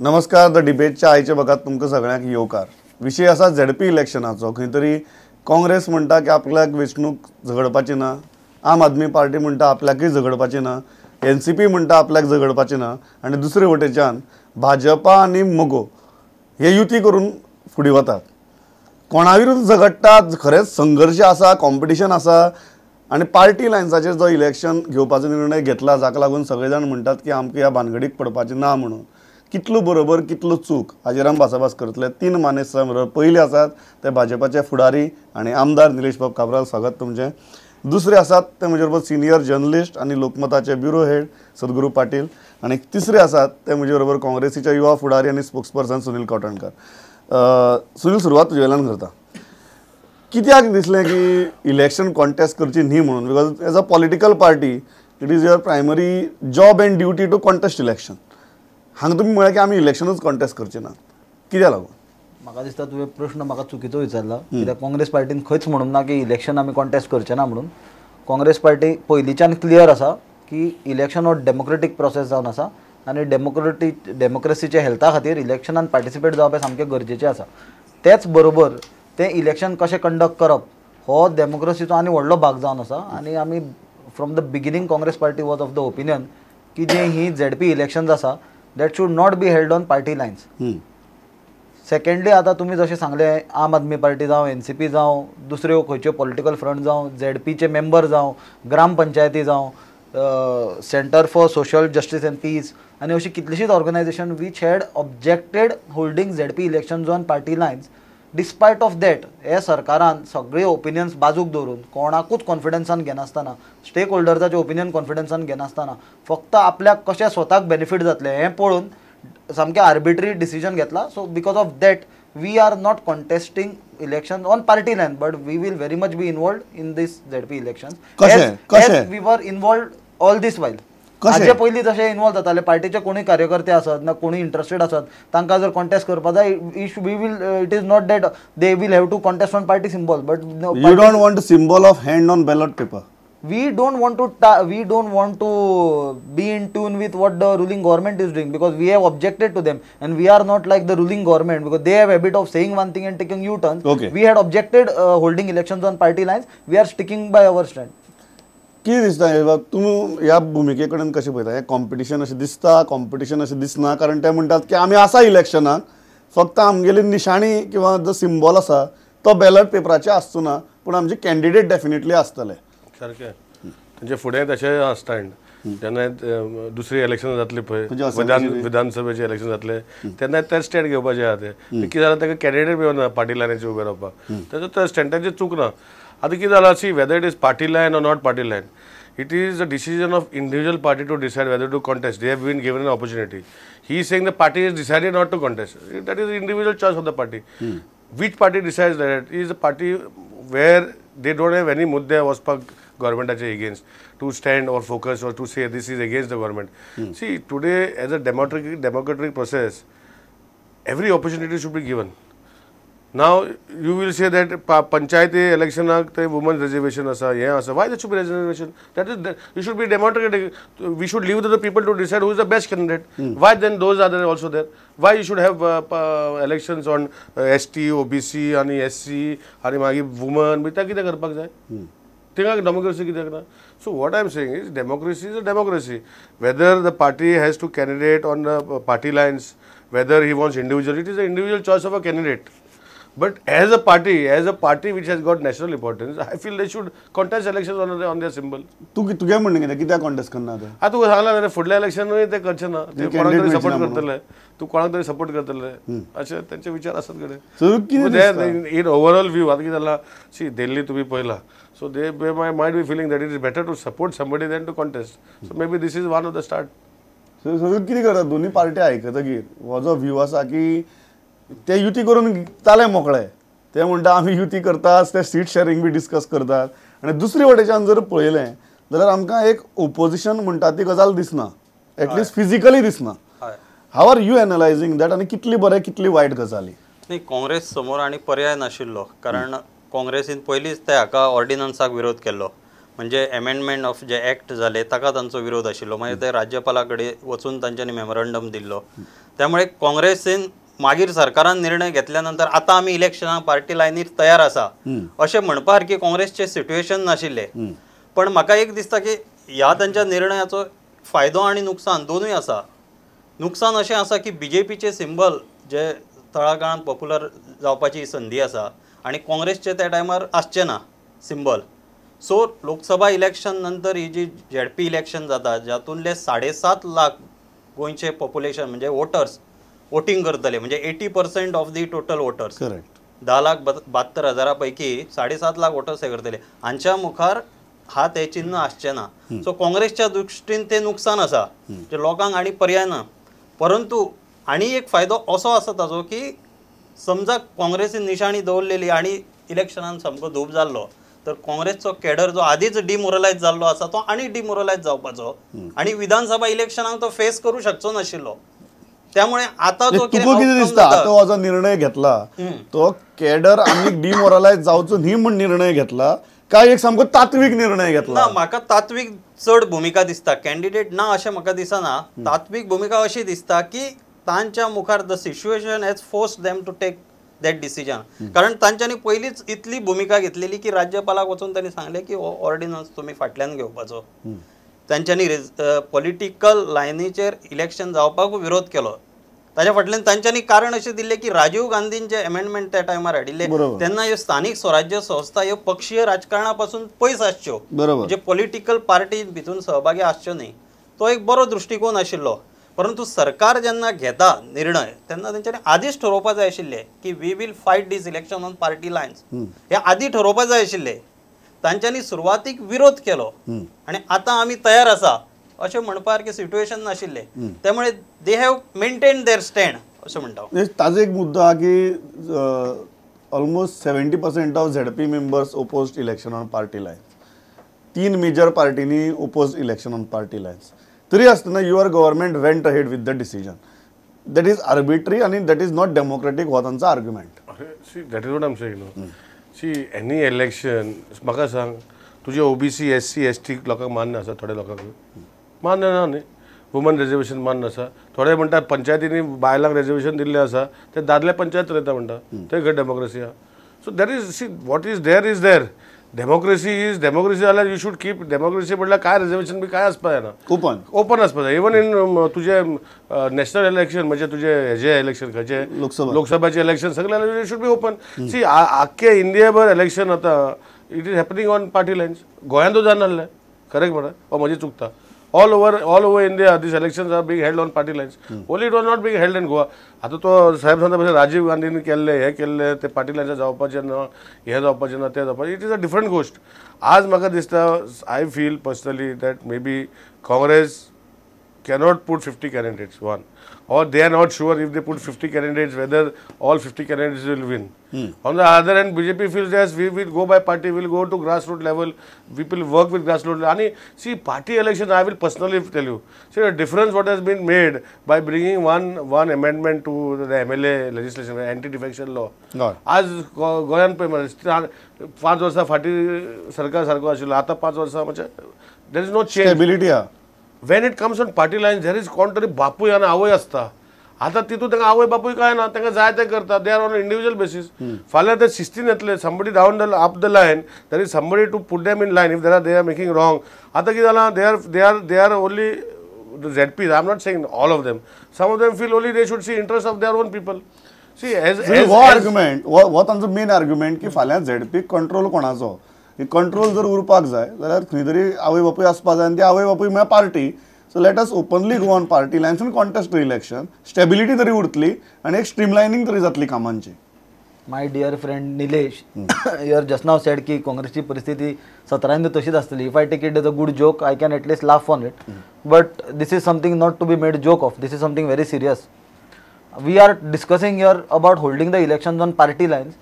नमस्कार. द डिबेटच्या आयच्या भागात तुमकां सगळ्यांक येवकार. विशय आसा झेडपी इलेक्शनाचो. खंय तरी काँग्रेस म्हणटा की आपल्याक वेंचणूक झगडपाची ना, आम आदमी पार्टी म्हणटा आपल्याकय झगडपाची ना, NCP म्हणटा आपल्याक झगडपाची ना, आनी दुसरे वटेच्यान भाजपा आनी मोगो हे युती करून फुडें वतात. कोणा विरुद्ध झगडटात, खरेंच संघर्श आसा, कॉम्पिटिशन आसा आनी पार्टी लायन्साचेर जो इलेक्शन घेवपाचो निर्णय घेतला जाका लागून सगळे जाण म्हणटात की आमकां ह्या भानगडीक पडपाचें ना म्हणून. कितलो बरोबर कितलो चूक हाजेर आमी भासाभास करतले. 3 मानेस्त बरोबर पयले आसात ते भाजपाचे फुडारी आनी आमदार निलेश बाब काब्राल. स्वागत तुमचें. दुसरे आसात ते म्हजे बरोबर सिनियर जर्नलिस्ट आनी लोकमताचे ब्युरो हेड सद्गुरू पाटील. आनी तिसरे आसात ते म्हजे बरोबर काँग्रेसीचे युवा फुडारी आनी स्पोक्सपर्सन सुनील कौटणकर. सुनील, सुरवात तुजे वयल्यान करता. कित्याक दिसलें की इलेक्शन कॉन्टेस्ट करची न्ही म्हणून? Because as a political party it is your primary job and duty to contest election. हांगा तुमी म्हळ्यार की आमी इलेक्शनूच कॉन्टेस्ट करचे ना, कित्याक लागून? म्हाका दिसता तुवें प्रश्न म्हाका चुकीचो विचारला. कित्याक काँग्रेस पार्टीन खंयच म्हणून ना की इलेक्शन आमी कॉन्टेस्ट करचे ना म्हणून. काँग्रेस पार्टी पयलींच्यान क्लियर आसा की इलेक्शन हो डेमोक्रेटीक प्रोसेस जावन आसा आनी डेमोक्रेसीच्या हेल्था खातीर इलेक्शनान पार्टिसिपेट जावप हें सामकें गरजेचें आसा. तेच बरोबर तें इलेक्शन कशें कंडक्ट करप हो डेमोक्रेसीचो आनी व्हडलो भाग जावन आसा. आनी आमी from the beginning Congress party was of the opinion की जे ही ZP इलेक्शन्स आसा that should not be held on party Lions. Secondly आतां तुमी जशें सांगलें आम आदमी पार्टी जावं NCP जावं दुसऱ्यो खंयच्यो पॉलिटिकल फ्रंट जावं ZPचे मेंबर जावं ग्रामपंचायती जावं centre for social justice and peace आनी अशी कितलीशीच organisation which had objected holding ZP elections on party lines. Despite of that हे सरकारान सगळे ओपिनियन्स बाजूक दवरून कोणाकूच कॉन्फिडन्सान घेनासतना स्टेक होल्डर्साचे ओपिनियन कॉन्फिडन्सान घेनासतना फक्त आपल्याक कशें स्वताक बेनिफीट जातलें हें पळोवन सामकें आर्बिट्री डिसिजन घेतला. So because of that we are not contesting election on party line but we will very much be involved in this ZP elections. We were involved all this while. हाजे पयलीं जशें involve जाताले पार्टीचे कोणूय कार्यकर्ते आसत ना कोणूय इंटरेस्टेड आसत तांकां जर कॉन्टेस्ट करपा जाय we will it is not that they will have to contest on party symbol but you don't want symbol of hand on ballot paper. we don't want to be in tune with what the ruling government is doing because we have objected to them and we are not like the ruling government because they have a habit of saying one thing and taking U-turns. Okay. We had objected holding elections on party lines. We are sticking by our stand. कितें दिसता तुमी ह्या भुमिके कडेन कशें पळयता? हें competition अशें दिसता, कॉम्पिटिशन अशें दिसना? कारण ते म्हणटात की आमी आसा इलेक्शनाक, फक्त आमगेली निशाणी किंवा जो सिम्बॉल आसा तो बॅलट पेपराचेर आसचो ना पूण आमचे कॅन्डिडेट डेफिनेटली आसतले. सारकें. तेंचे फुडें तशें स्टँड जेन्ना दुसरी इलेक्शन जातली पळय विधानसभेचे इलेक्शन जातले तेन्ना ते स्टँड घेवपाचे आहा ते कितें जाल्यार ताका कॅन्डिडेट मेळना पार्टी लायनीचेर उबे रावपाक. तेजो त्या स्टँडाचेर चूक ना. आतां कितें जालां see whether it is party line or not party line it is a decision of individual party to decide whether to contest. They have been given an opportunity. He is saying the party has decided not to contest. That is the individual choice of the party. Which party decides that? It is a party where they don't have any mudde waspak government against to stand or focus or to say this is against the government. See, today as a democratic process, every opportunity should be given. Now you will say that panchayati election the women reservation asa yeah asa why there should be reservation? That is you should be democratic. We should leave to the people to decide who is the best candidate. Why then those are there also there? Why you should have elections on ST, OBC आणि SC आणि मागी women बिता कितें करपाक जाय? थिंगा democracy कित्याक ना? So what I am saying is democracy is a democracy. Whether the party has to candidate on the party lines, whether he wants individual, it is the individual choice of a candidate. But as a party which has got national importance, I feel they should contest elections on their symbol. तुगे म्हणणें कितें? कित्याक contest करना ते? तुका सांगला न्ही फुडल्या इलेक्शनूय ते करचे ना. ते कोणाक तरी सपोर्ट करतले, तू कोणाक तरी सपोर्ट करतले अशे तेंचे विचार आसत कडेन. इन ओवरऑल व्यू आतां कितें जालां सी दिल्ली तुमी पळयला so they might be feeling that it is better to support somebody than to contest. So maybe this is one of the start. So कितें करता दोनी पार्टी आयकतकीर हो जो व्यू आसा की ते युती करून जाले मोकळे, ते म्हणटा आमी युती करतात, ते सीट शेअरिंग बी डिस्कस करतात आनी दुसरे वटेच्यान जर पळयलें जाल्यार आमकां एक ओपोजिशन म्हणटा ती गजाल दिसना, एटलिस्ट फिजिकली दिसना. हाव आर यू एनालायझींग दॅट आनी कितली बरें कितली वायट गजाली? नाही, काँग्रेस समोर आनी पर्याय नाशिल्लो कारण काँग्रेसीन पयलींच त्या हाका ऑर्डिनन्साक विरोध केल्लो. म्हणजे एमेंडमेंट ऑफ जे ॲक्ट जाले ताका तांचो विरोध आशिल्लो. मागीर ते राज्यपाला कडेन वचून तांच्यांनी मेमोरंडम दिल्लो. त्यामुळे काँग्रेसीन मागीर सरकारान निर्णय घेतल्यानंतर आता आमी इलेक्शनाक पार्टी लायनीर तयार आसा अशें म्हणपा सारकी काँग्रेसचें सिट्युएशन नाशिल्लें. पण म्हाका एक दिसता की ह्या तांच्या निर्णयाचो फायदो आनी नुकसान दोनूय आसा. नुकसान अशें आसा की BJPचे सिंबल जे तळागाळांत पॉप्युलर जावपाची संदी आसा आनी काँग्रेसचे त्या टायमार आसचें ना सिंबल. सो लोकसभा इलेक्शन नंतर ही जी ZP इलेक्शन जाता जातूंतले 7.5 लाख गोंयचे पॉप्युलेशन म्हणजे वोटर्स वोटिंग करतले म्हणजे 80% of the total voters. Correct. 10,72,000 पैकी 7.5 लाख वोटर्स हे करतले. हांच्या मुखार हात हे चिन्ह आसचें ना. सो काँग्रेसच्या दृश्टीन ते नुकसान आसा जे लोकांक आनी पर्याय ना. परंतु आनी एक फायदो असो आसा ताजो की समजा काँग्रेसीन निशाणी दवरलेली आनी इलेक्शनान सामको धूप जाल्लो तर काँग्रेसचो कॅडर जो आदीच डिमोरलायज जाल्लो आसा तो आनी डिमोरलायज जावपाचो आनी विधानसभा इलेक्शनाक तो फेस करूं शकचो नाशिल्लो. त्यामुळे आता जो तुका कितें दिसता आता हो जो निर्णय घेतला तो कॅडर आनी डिमोरलायज जावचो न्ही म्हण निर्णय घेतला काय एक सामको तात्विक निर्णय घेतला? ना म्हाका तात्विक चड भूमिका दिसता. कॅन्डिडेट ना अशें म्हाका दिसना. तात्विक भूमिका अशी दिसता की तांच्या मुखार the situation has forced them to take that decision. कारण तांच्यांनी पयलींच इतली भूमिका घेतलेली की राज्यपालाक वचून तांणी सांगलें की हो ऑर्डिनन्स तुमी फाटल्यान घेवपाचो. तांच्यांनी पॉलिटिकल लायनीचेर इलेक्शन जावपाक विरोध केलो. ताच्या फाटल्यान तांच्यांनी कारण अशें दिल्लें की राजीव गांधीन जे अमेंडमेंट त्या टायमार हाडिल्ले तेन्ना ह्यो स्थानीक स्वराज्य संस्था ह्यो पक्षीय राजकारणा पासून पयस आसच्यो म्हणजे पॉलिटिकल पार्टी भितून सहभागी आसच्यो न्ही. तो एक बरो दृश्टिकोन आशिल्लो. परंतु सरकार जेन्ना घेता निर्णय तेन्ना तेंच्यांनी आदींच ठरोवपा जाय आशिल्लें की we will fight this election on party lines. हें आदीं ठरोवपा जाय आशिल्लें. तांच्यांनी सुरवातीक विरोध केलो आनी आतां आमी तयार आसा अशें म्हणपा सारकें सिट्युएशन नाशिल्लें. त्यामुळे they have maintain their stand अशें म्हणटा. ताजो एक मुद्दो आहा की almost 70% of ZP members opposed election on party lines. 3 major पार्टीनी opposed election on party lines. तरी आसतना your government went ahead with the decision. That is arbitrary आणि दॅट इज नॉट डेमोक्रेटिक हो तांचो argument. That is what I am saying न्हू. See any election म्हाका सांग तुजे OBC SC ST लोकांक मान्य आसा थोड्या लोकांक मान्य ना न्ही. वुमन रिजर्वेशन मान्य आसा. थोडे म्हणटा पंचायतींनी बायलांक रिजर्वेशन दिल्लें आसा ते दादले पंचायत चलयता म्हणटा थंय खंय डेमोक्रेसी आहा. So that is see what is there. Democracy is democracy जाल्यार यू शूड कीप डेमोक्रेसी म्हटल्यार काय रिजर्वेशन बी काय आसपा जायना. ओपन आसपा जाय. इवन इन तुजे नॅशनल इलेक्शन म्हणजे तुजे हेजे इलेक्शन खंयचे लोकसभाचे इलेक्शन सगळे शूड बी ओपन. सी आख्खे इंडियाभर इलेक्शन आतां it is happening on party lines. गोंयांतूच जानासलें करेक्ट म्हणा हो म्हजी चुकता. All over India these elections are being held on party lines. Only it was not being held in Goa. आतां तो साहेब सांगता भशेन राजीव गांधीन केल्ले हे केल्ले ते पार्टी लायन्स जावपाचें ना हे जावपाचें ना ते जावपाचें. इट इज अ डिफरंट गोश्ट. आज म्हाका दिसता I feel personally that may be Congress cannot put 50 candidates, one, or they are not sure if they put 50 candidates whether all 50 candidates will win. On the other hand, BJP feels yes, we will go by party, we will go to grassroots level, people work with grassroots. And see, party election, I will personally tell you, see the difference what has been made by bringing one amendment to the MLA legislation, anti-defection law. आज गोंयांत पळय 5 वर्सां फाटीं सरकार सारको आशिल्लो आतां 5 वर्सां म्हणजे there is no change. Stability आहा. When it comes on party lines there is कोण तरी बापूय आनी आवय आसता. आतां तितून तांकां आवय बापूय काय ना तांकां जाय तें करता. They are on individual basis. फाल्यां ते शिस्तीन येतले. Somebody down the up the line there is somebody to put them in line if they are making wrong. आतां कितें जालां they are only ZPs. I am not saying all of them. Some of them feel only they should see interest of their own people. See हो argument हो तांचो main argument की फाल्यां ZP control कोणाचो. Control जर उरपाक जाय जाल्यार खंय तरी आवय बापूय आसपा जाय आनी ती आवय बापूय म्हळ्यार party. So let us openly go on party lines आनी कॉन्टेस्ट इलेक्शन. स्टेबिलिटी तरी उरतली आनी एक स्ट्रीमलायनिंग तरी जातली कामांची. My dear friend Nilesh, you are just now said की काँग्रेसची परिस्थिती 17 तशीच आसतली. If I take it as a good joke I can at least laugh on it. But this is something not to be made joke of. This is something very serious. We R discussing here about holding the elections on party lines.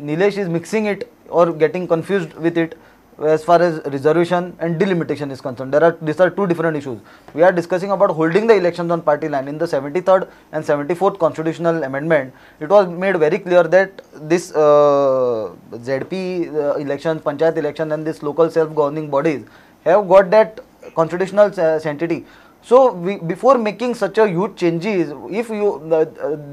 Nilesh is mixing it or getting confused with it as far as reservation and delimitation is concerned. These are two different issues. We are discussing about holding the elections on party line. In the 73rd and 74th constitutional amendment, it was made very clear that this ZP election, panchayat election and this local self-governing bodies have got that constitutional sanctity. So before making such a huge changes, if you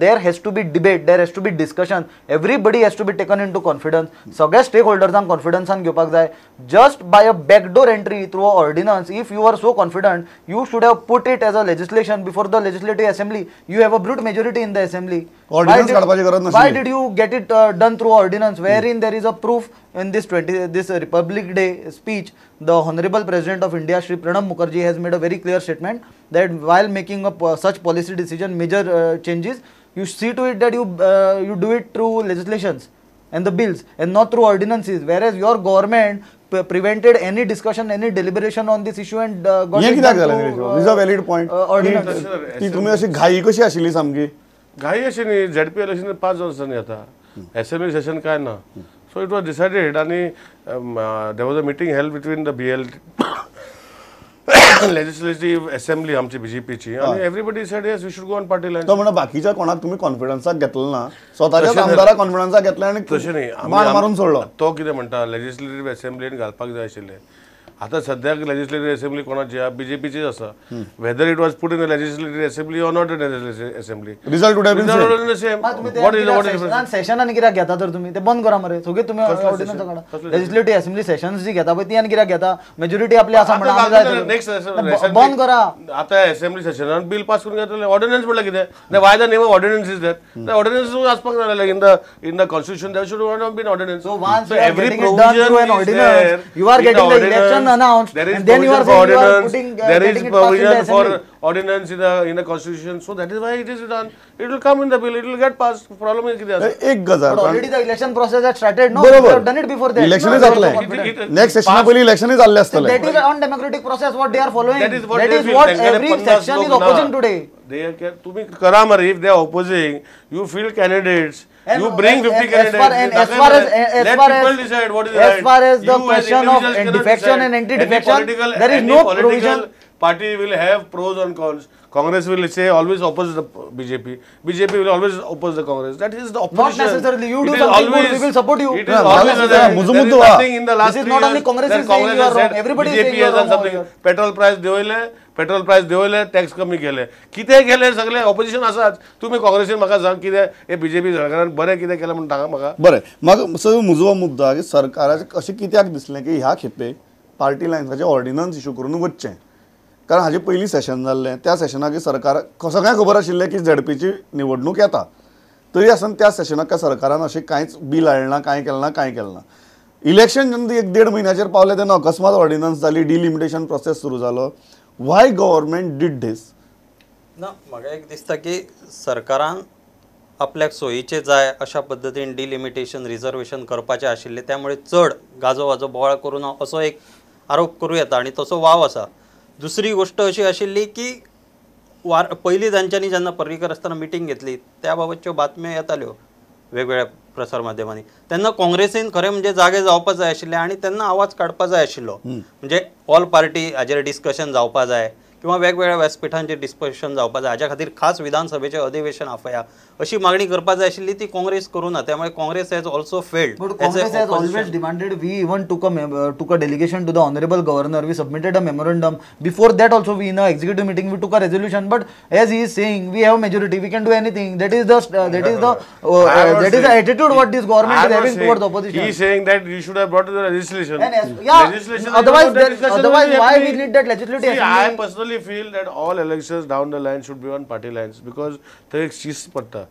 there has to be debate, there has to be discussion, everybody has to be taken into confidence. सगळ्या stakeholdersank confidence घेवपाक जाय. Just by a backdoor entry through an ordinance, if you are so confident, you should have put it as a legislation before the legislative assembly. You have a brute majority in the assembly. Ordinance काडपाची गरज नासली. Why did you get it done through ordinance, wherein there is a proof in this Republic Day speech? The Honorable President of India, Shri Pranab Mukherjee, has made a very clear statement that while making up such policy decision, major changes, you see to it that you do it through legislations and the bills and not through ordinances. Whereas your government prevented any discussion, any deliberation on this issue and got हे it कित्याक done जालें through is a valid point ordinance. ती तुम्ही अशी घाई कशी आशिल्ली सामकी घाई अशी न्ही झेडपी इलेक्शन 5 वर्सांनी येता असेंब्ली सेशन काय ना सो इट वॉज डिसायडेड आणि there was a meeting held between the BL legislative assembly आमची बीजेपीची आणि everybody said yes we should go on party line. तो म्हणा बाकीच्या कोणाक तुम्ही कॉन्फिडन्साक घेतलं ना स्वतःच्याच आमदाराक कॉन्फिडन्साक घेतलं आणि तशें न्ही मार मारून सोडलो. तो कितें म्हणटा लेजिस्लेटिव्ह असेंब्लीन घालपाक जाय आशिल्लें. आता सद्याक लेजिस्लेटिव्ह असेंब्ली कोणाची आहा बीजेपीचीच आसा. Whether it was put in a legislative assembly or not in assembly result would have been what is सेशनान कित्याक घेता तर तुम्ही ते बंद करा मरे सगळे तुम्ही ऑर्डिनन्स काढा. लेजिस्लेटिव्ह असेंब्ली सेशन्स जी घेता पळय ती आनी कित्याक घेता मेजॉरिटी आपली आसा म्हणून आमी जाय नेक्स्ट बंद करा. आता असेंब्ली सेशनान बिल पास करून घेतले ऑर्डिनन्स म्हटल्यार कितें why the name of ordinance is that ordinance आसपाक जाय in the constitution there should not been ordinance. So once you are getting it done through an ordinance, you are getting the election announced, There is and then you are saying you are putting there is getting it passed in the provision for assembly. ordinance in the constitution, so that is why it is done. It will come in the bill, it will get passed. Problem is किती एक गजाल But already the election process had started. No, बरोबर. you have done it before that. इलेक्शनच No, जातले I'm confident. Next सेशना पयलीं इलेक्शनच जाल्ले आसतले. That is an undemocratic process what they are following. That is what That they is feel. what त्यांच्याकडे every 50 section is लोक ना. opposing today. तुम्ही करा मरे if they are opposing, you field candidates. And You bring 50 as candidates. far- and as far as- as let far people as- decide what is as right. far as the You question of individuals cannot defection decide. and anti-defection, Any political- there is any no political provision. Party will have pros and cons. Congress will say always oppose the BJP. BJP will always oppose the Congress. That is the opposition. Not necessarily. You It do is something good, always- we will support you. It is Yeah, always Congress is there. a There is Muzumutu. nothing in the last This is 3 not years only Congress that is saying Congress you are has wrong. said Everybody is BJP saying you are has done wrong something. here. Petrol price देवयले petrol price देवयले tax कमी केले कितें केले सगळे opposition आसात. तुम्ही काँग्रेसीन म्हाका सांग कितें हे बीजेपी सरकारान बरें कितें केलें म्हणून सांगा म्हाका. बरें म्हाका सो म्हजो मुद्दो की सरकाराचें अशें कित्याक दिसलें की ह्या खेपे पार्टी लायन्साचें ऑर्डिनन्स इशू करून वचचें. कारण हाजे पयलीं सेशन जाल्लें त्या सेशनाक सरकार सगळ्यांक खबर आशिल्लें की झेडपीची निवडणूक येता तरी आसन त्या सेशनाक सरकारान अशें कांयच बील हाडना कांय केलें ना. इलेक्शन जेन्ना 1.5 म्हयन्याचेर पावले तेन्ना अकस्मात ऑर्डिनन्स जाली डिलिमिटेशन प्रोसेस सुरू जालो. Why government did this? ना म्हाका एक दिसता की सरकारान आपल्याक सोयीचे जाय अशा पद्दतीन डिलिमिटेशन रिजर्वेशन करपाचें आशिल्लें त्यामुळे चड गाजो वाजो बोवाळ करून असो एक आरोप करूं येता आनी तसो वाव आसा. दुसरी गोष्ट अशी आशिल्ली की पयलीं तांच्यांनी जेन्ना पर्रीकर आसतना मिटींग घेतली त्या बाबतच्यो बातम्यो येताल्यो वेगवेगळ्या प्रसार माध्यमांनी तेन्ना काँग्रेसीन खरें म्हणजे जागे जावपाक जाय आशिल्ले आनी तेन्ना आवाज काडपाक जाय आशिल्लो. म्हणजे ऑल पार्टी हाजेर डिस्कशन जावपाक जाय किंवा वेगवेगळ्या व्यासपीठांचेर डिस्कशन जावपाक जाय. हाच्या खातीर खास विधानसभेचें अधिवेशन आपया अशी मागणी करपाक जाय आशिल्ली ती काँग्रेस करूना. त्यामुळे Congress has also failed. But Congress has always demanded. We even took a delegation to the honorable governor. We submitted a memorandum. Before that also, we in a executive meeting we took a resolution. But as he is saying, we have majority. We can do anything. That is the attitude what this government is having towards opposition. He is saying that you should have brought to the legislation. And yeah. Legislation Otherwise, why we need that legislative See, I assembly? personally feel that all elections down the line should be on party lines because there is शिस्त पडटा.